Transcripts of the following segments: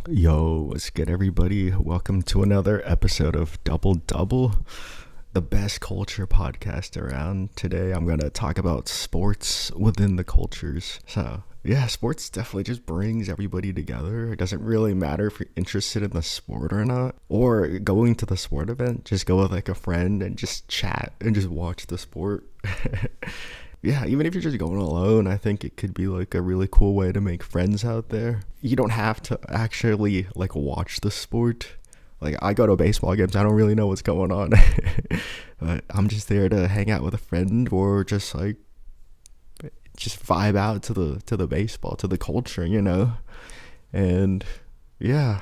Yo, what's good, everybody? Welcome to another episode of Double Double, the best culture podcast around. Today, I'm going to talk about sports within the cultures. Yeah, sports definitely just brings everybody together. It doesn't really matter if you're interested in the sport or not, or going to the sport event. Just go with like a friend and just chat and just watch the sport. Yeah, even if you're just going alone, I think it could be like a really cool way to make friends out there. You don't have to actually like watch the sport. Like I go to baseball games, I don't really know what's going on. But I'm just there to hang out with a friend or just vibe out to the baseball, to the culture. And yeah,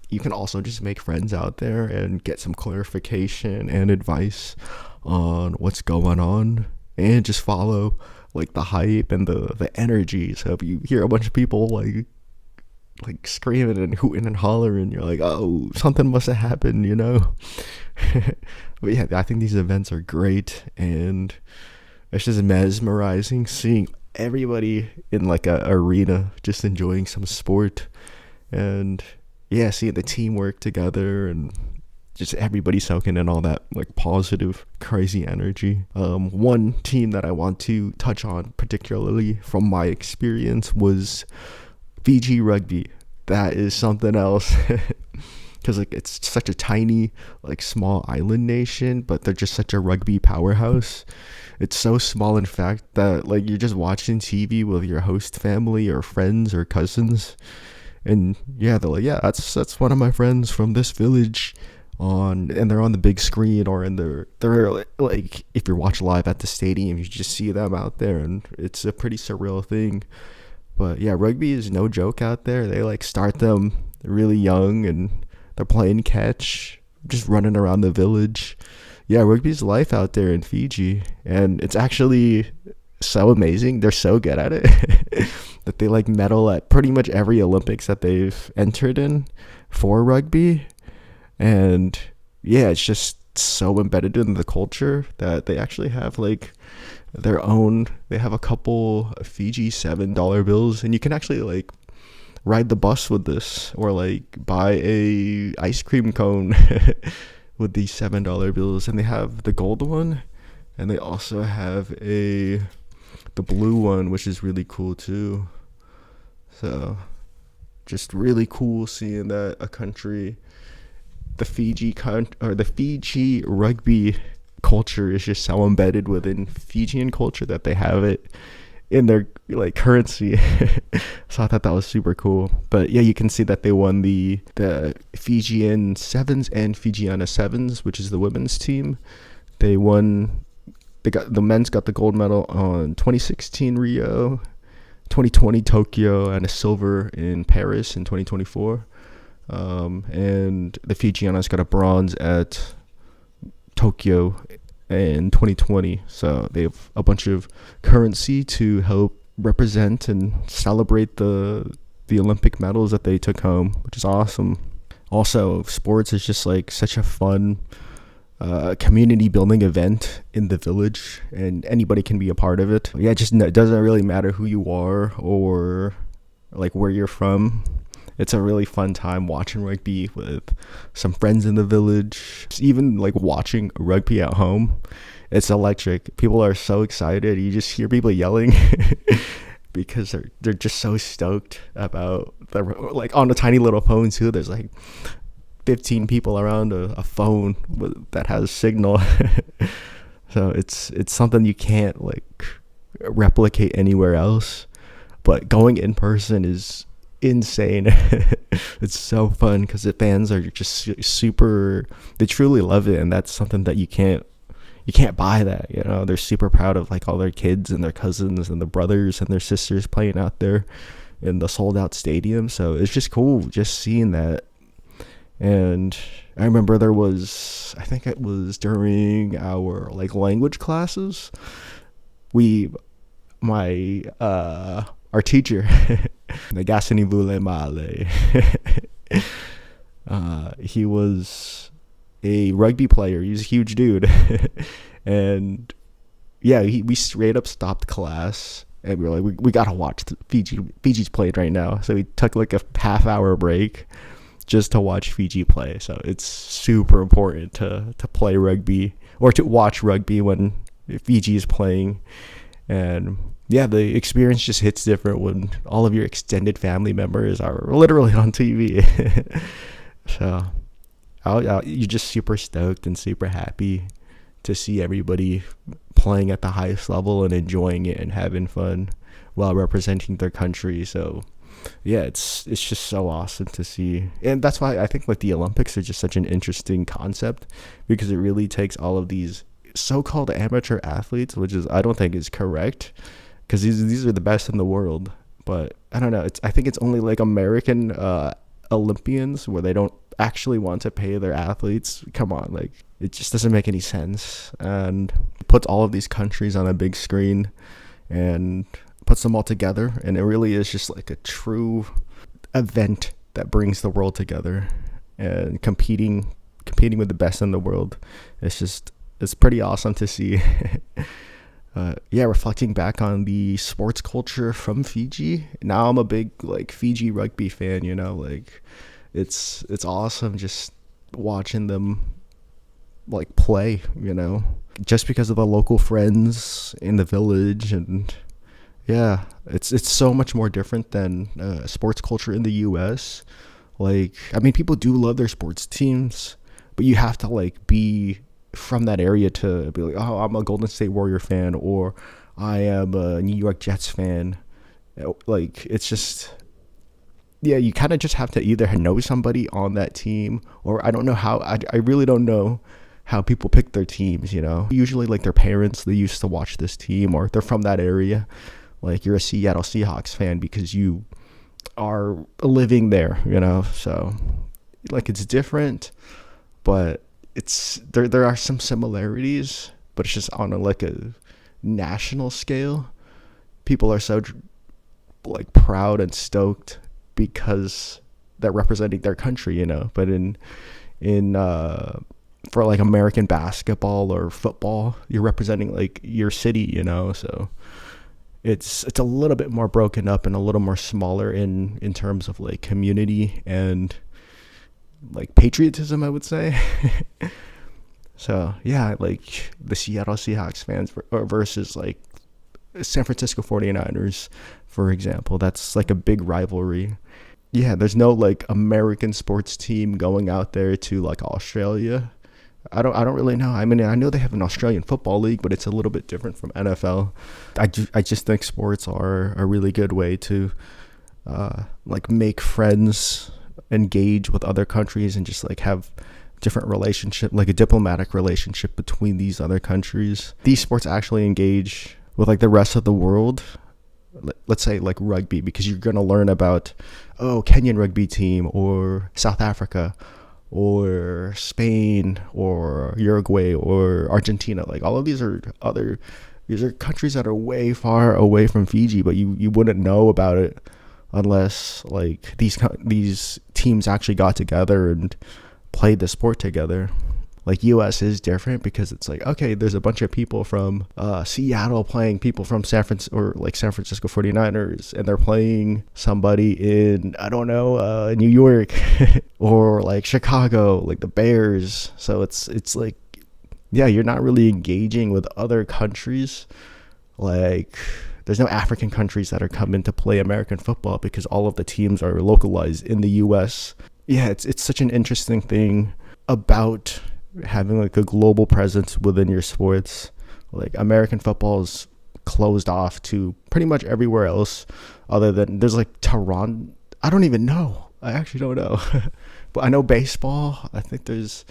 you can also just make friends out there and get some clarification and advice on what's going on and just follow like the hype and the energy. So if you hear a bunch of people like screaming and hooting and hollering, you're like, oh, something must have happened. But yeah, I think these events are great, and it's just mesmerizing seeing everybody in like a arena just enjoying some sport, and yeah, seeing the teamwork together and just everybody soaking in all that like positive crazy energy. One team that I want to touch on particularly from my experience was Fiji Rugby. That is something else. Because like it's such a tiny like small island nation, but they're just such a rugby powerhouse. It's so small, in fact, that like you're just watching TV with your host family or friends or cousins, and yeah, they're like, yeah, that's one of my friends from this village, and they're on the big screen, or they're like, if you're watching live at the stadium, you just see them out there, and it's a pretty surreal thing. But yeah, rugby is no joke out there. They like start them really young, and they're playing catch, just running around the village. Yeah, rugby's life out there in Fiji, and it's actually so amazing. They're so good at it that they like medal at pretty much every Olympics that they've entered in for rugby. And yeah, it's just so embedded in the culture that they actually have like their own. They have a couple Fiji $7 bills, and you can actually like ride the bus with this, or like buy a ice cream cone with these $7 bills. And they have the gold one, and they also have the blue one, which is really cool too. So just really cool seeing that a country, the Fiji rugby culture is just so embedded within Fijian culture that they have it in their like currency. So I thought that was super cool. But yeah, you can see that they won the Fijian sevens and Fijiana sevens, which is the women's team. The men's got the gold medal on 2016 Rio, 2020 Tokyo, and a silver in Paris in 2024. And the Fijianas got a bronze at Tokyo in 2020. So they have a bunch of currency to help represent and celebrate the Olympic medals that they took home, which is awesome. Also, sports is just like such a fun community building event in the village, and anybody can be a part of it. Yeah, it doesn't really matter who you are or like where you're from. It's a really fun time watching rugby with some friends in the village. Even like watching rugby at home, it's electric. People are so excited. You just hear people yelling because they're just so stoked about like on a tiny little phone too. There's like 15 people around a phone that has signal. So it's something you can't like replicate anywhere else. But going in person is insane. It's so fun because the fans are just super, they truly love it, and that's something that you can't buy that. They're super proud of like all their kids and their cousins and their brothers and their sisters playing out there in the sold out stadium. So it's just cool just seeing that. And I remember I think it was during our like language classes, our teacher, Nagasini Vule Male, he was a rugby player. He's a huge dude. And yeah, we straight up stopped class and we were like, we gotta watch Fiji's playing right now. So we took like a half-hour break just to watch Fiji play. So it's super important to play rugby or to watch rugby when Fiji is playing. And yeah, the experience just hits different when all of your extended family members are literally on TV. So you're just super stoked and super happy to see everybody playing at the highest level and enjoying it and having fun while representing their country. So yeah, it's just so awesome to see. And that's why I think like the Olympics are just such an interesting concept, because it really takes all of these so-called amateur athletes, which is, I don't think is correct, because these are the best in the world. But I don't know, I think it's only like American Olympians where they don't actually want to pay their athletes. Come on, like it just doesn't make any sense. And it puts all of these countries on a big screen and puts them all together, and it really is just like a true event that brings the world together. And competing with the best in the world, it's pretty awesome to see. Yeah, reflecting back on the sports culture from Fiji, now I'm a big like Fiji rugby fan, you know, like it's awesome just watching them like play, you know, just because of the local friends in the village. And yeah, it's so much more different than sports culture in the US. Like, I mean, people do love their sports teams, but you have to like be from that area to be like, oh, I'm a Golden State Warrior fan, or I am a New York Jets fan. Like, it's just, yeah, you kind of just have to either know somebody on that team, or I don't know how, I really don't know how people pick their teams, you know. Usually like their parents, they used to watch this team, or they're from that area. Like, you're a Seattle Seahawks fan because you are living there, you know. So like, it's different, but it's there are some similarities, but it's just on like a national scale. People are so like proud and stoked because they're representing their country, you know. But in for like American basketball or football, you're representing like your city, you know. So it's a little bit more broken up and a little more smaller in terms of like community and like patriotism, I would say. So yeah, like the Seattle Seahawks fans versus like San Francisco 49ers, for example, that's like a big rivalry. Yeah, there's no like American sports team going out there to like Australia. I don't really know. I mean, I know they have an Australian football league, but it's a little bit different from NFL. I just think sports are a really good way to like make friends, engage with other countries, and just like have different relationship, like a diplomatic relationship between these other countries. These sports actually engage with like the rest of the world. Let's say like rugby, because you're going to learn about, oh, Kenyan rugby team, or South Africa, or Spain, or Uruguay, or Argentina. Like, all of these are countries that are way far away from Fiji, but you wouldn't know about it unless like these teams actually got together and played the sport together. Like, US is different because it's like, okay, there's a bunch of people from Seattle playing people from San Francisco 49ers, and they're playing somebody in, I don't know, New York or like Chicago, like the Bears. So it's like, yeah, you're not really engaging with other countries. Like, there's no African countries that are coming to play American football because all of the teams are localized in the US. Yeah, it's such an interesting thing about having like a global presence within your sports. Like, American football is closed off to pretty much everywhere else, other than there's like Toronto. I don't even know. I actually don't know. But I know baseball, I think there's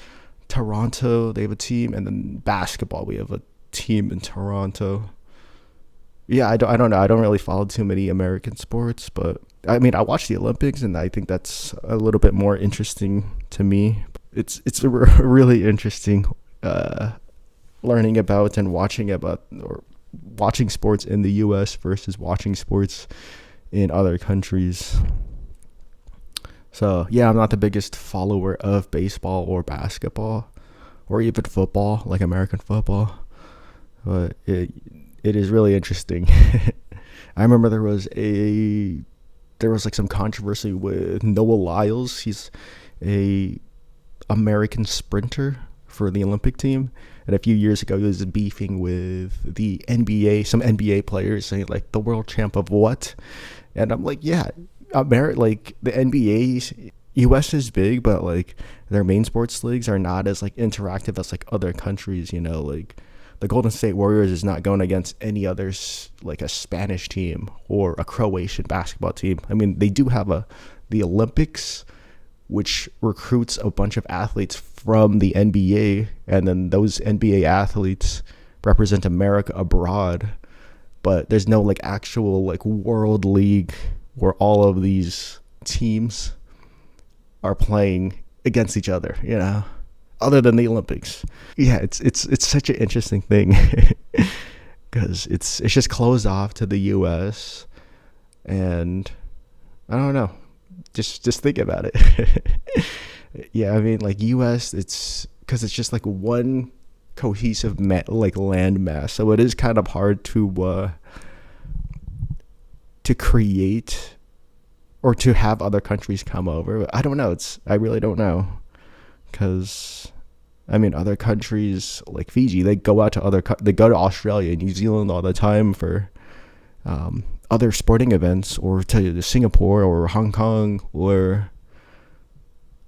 Toronto, they have a team, and then basketball, we have a team in Toronto. Yeah, I don't know. I don't really follow too many American sports, but I mean, I watch the Olympics, and I think that's a little bit more interesting to me. It's really interesting learning about and watching sports in the US versus watching sports in other countries. So yeah, I'm not the biggest follower of baseball or basketball or even football, like American football, but it is really interesting. I remember there was like some controversy with Noah Lyles. He's a American sprinter for the Olympic team. And a few years ago, he was beefing with the NBA, some NBA players, saying like, the world champ of what? And I'm like, yeah, like the NBA, US is big, but like their main sports leagues are not as like interactive as like other countries. Like the Golden State Warriors is not going against any others, like a Spanish team or a Croatian basketball team. I mean, they do have the Olympics, which recruits a bunch of athletes from the NBA, and then those NBA athletes represent America abroad. But there's no like actual like world league where all of these teams are playing against each other, other than the Olympics. Yeah, it's such an interesting thing because it's just closed off to the US, and I don't know. Just think about it. Yeah, I mean, like US, it's because it's just like one cohesive like land mass, so it is kind of hard to create or to have other countries come over. I don't know. I really don't know, because I mean, other countries like Fiji, they go to Australia and New Zealand all the time for other sporting events, or to Singapore or Hong Kong, or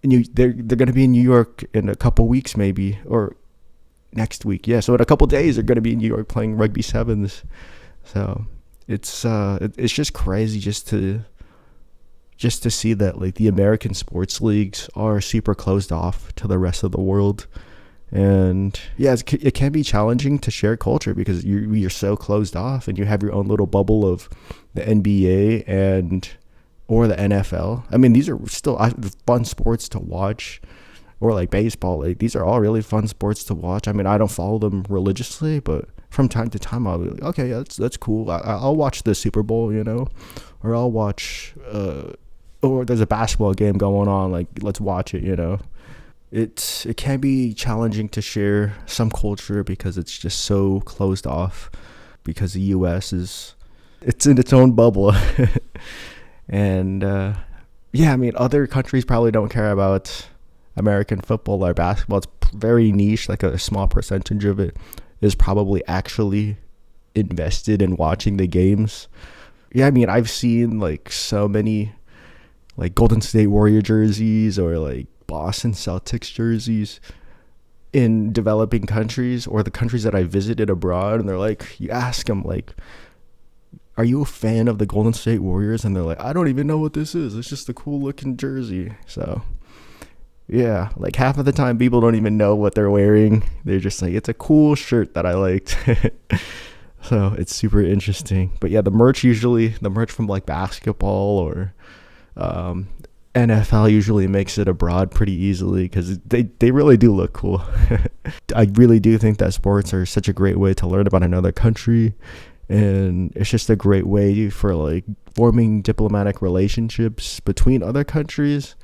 they're going to be in New York in a couple weeks, maybe, or next week. Yeah, so in a couple days they're going to be in New York playing rugby sevens. So it's just crazy just to see that like the American sports leagues are super closed off to the rest of the world. And yeah, it can be challenging to share culture because you're so closed off, and you have your own little bubble of the NBA or the NFL. I mean, these are still fun sports to watch, or like baseball. Like, these are all really fun sports to watch. I mean, I don't follow them religiously, but from time to time I'll be like, okay, yeah, that's cool. I'll watch the Super Bowl, or I'll watch or there's a basketball game going on, like, let's watch it. It can be challenging to share some culture because it's just so closed off, because the US it's in its own bubble. And yeah, I mean, other countries probably don't care about American football or basketball. It's very niche, like a small percentage of it is probably actually invested in watching the games. Yeah, I mean, I've seen like so many like Golden State Warrior jerseys or like Boston Celtics jerseys in developing countries, or the countries that I visited abroad, and they're like, you ask them like, are you a fan of the Golden State Warriors? And they're like, I don't even know what this is. It's just a cool looking jersey. So yeah, like half of the time people don't even know what they're wearing. They're just like, it's a cool shirt that I liked. So it's super interesting. But yeah, the merch from like basketball or NFL usually makes it abroad pretty easily, because they really do look cool. I really do think that sports are such a great way to learn about another country, and it's just a great way for like forming diplomatic relationships between other countries.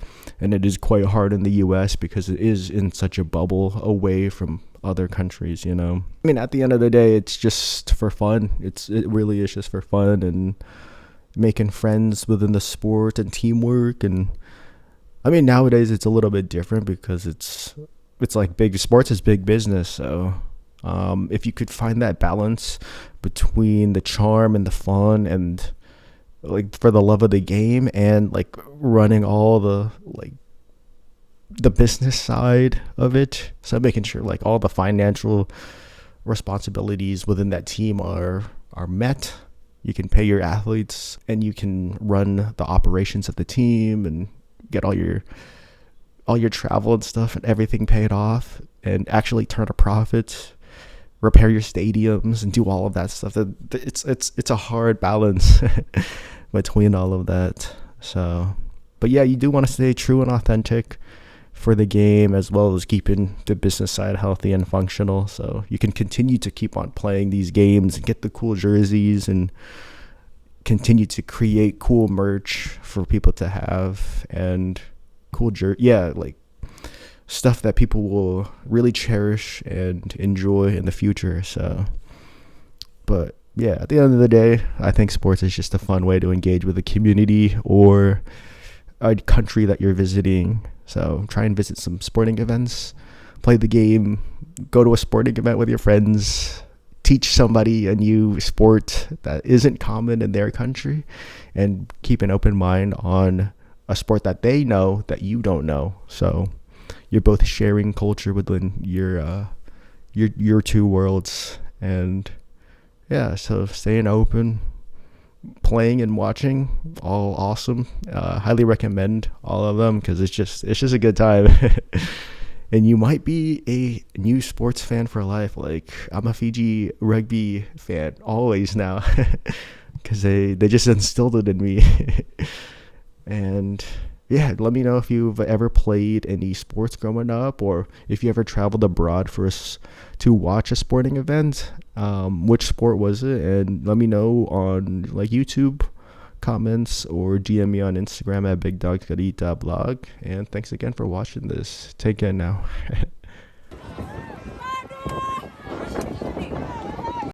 And it is quite hard in the US because it is in such a bubble away from other countries. I mean, at the end of the day, it's just for fun. It really is just for fun, and making friends within the sport and teamwork. And I mean, nowadays it's a little bit different because it's like sports is big business. So if you could find that balance between the charm and the fun, and like for the love of the game, and like running all the like the business side of it, so making sure like all the financial responsibilities within that team are met. You can pay your athletes, and you can run the operations of the team and get all your travel and stuff and everything paid off, and actually turn a profit, repair your stadiums, and do all of that stuff. It's a hard balance between all of that. So, but yeah, you do want to stay true and authentic for the game, as well as keeping the business side healthy and functional, so you can continue to keep on playing these games and get the cool jerseys and continue to create cool merch for people to have, and cool like stuff that people will really cherish and enjoy in the future. So, but yeah, at the end of the day, I think sports is just a fun way to engage with a community or a country that you're visiting. So try and visit some sporting events, play the game, go to a sporting event with your friends, teach somebody a new sport that isn't common in their country, and keep an open mind on a sport that they know that you don't know. So you're both sharing culture within your two worlds. And yeah, so staying open, playing and watching, all awesome. Highly recommend all of them because it's just a good time. And you might be a new sports fan for life. Like I'm a Fiji rugby fan always now because they just instilled it in me. And yeah, let me know if you've ever played any sports growing up, or if you ever traveled abroad to watch a sporting event. Which sport was it? And let me know on like YouTube comments, or DM me on Instagram at Big Dawgs Gotta Eat blog. And thanks again for watching this. Take care now.